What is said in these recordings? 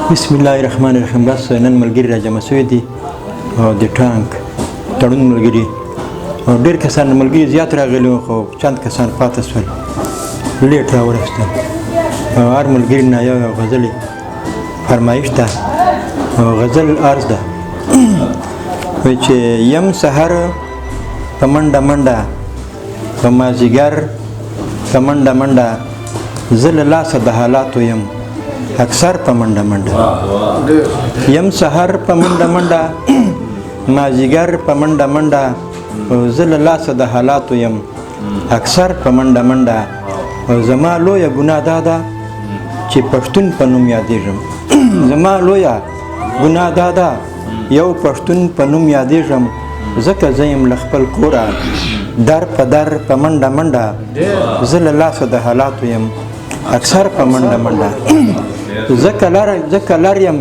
بسم الله الرحمن الرحیم. بس نن ملګری را جمع شوي دي او د ټانک تړون ملګري او ډېر کسان ملګري زیات راغلي وو، خو چند کسان پاتې شول، لیټ راورسېدل. او هر ملګري نه یو غزل فرمایش ده او غزل عرض ده وایي چې یم سحر په منډه منډه، په مازدیګر په منډه منډه، زه له لاسه د حالاتو یم اکثر په منډه منډه. یم سحر په منډه منډه، مازدیګر په منډه منډه، زه له لاسه د حالاتو یم اکثر په منډه منډه. او زما لویه ګناه دا ده چې پښتون په نوم یادېږم. زما لویه ګناه دا ده یو پښتون په نوم یادېږم، ځکه زه یم له خپل کوره در په در په منډه منډه، زه له لاسه د حالاتو یم اکثر په منډه منډه. زه کلر یم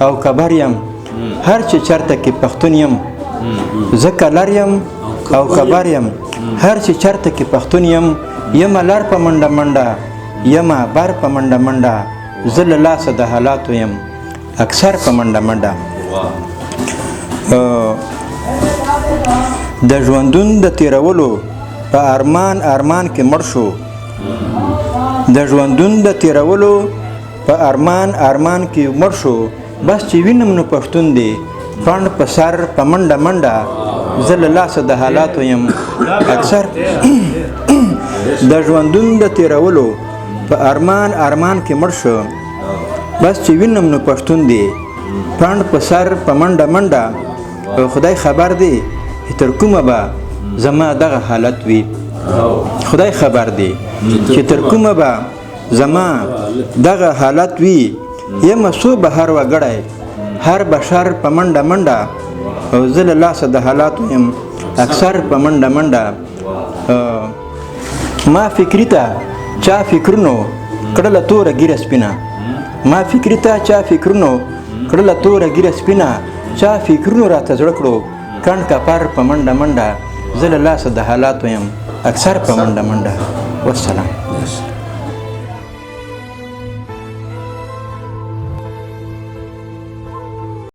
او کبر یم، هر چې چرته کې پښتون یم. زه کلر یم او کبر یم، هر چې چرته کې پښتون یم. یم لر په منډه منډه، یم بر په منډه منډه، زه له لاسه د حالاتو یم اکثر په منډه منډه. د ژوندون د تیرولو په ارمان ارمان کې مړ شو، د ژوندون د تیرولو په ارمان ارمان کې مړ شو. بس چې وینم نو پښتون دی پاند په سر په منډه منډه، زه له لاسه د حالاتو یم اکثر. د ژوندون د تیرولو په ارمان ارمان کې مړ شو، بس چې وینم نو پښتون دی پاند په سر په منډه منډه. او خدای خبر دی تر کومه به زما دغه حالت وي، خدای خبر دی چې تر کومه به زما دغه حالت وي. یم څو بهر وګړی هر بشر په منډه منډه، او زه له لاسه د حالاتو یم اکثر په منډه منډه. ما فکري ته چا فکرونو کړله توره ګیره سپینه، ما فکري ته چا فکرونو کړله توره ګیره سپینه، چا فکرونو راته زړه کړو کڼ کپر په منډه منډه، زه له لاسه د حالاتو یم اکثر په منډه منډه. والسلام.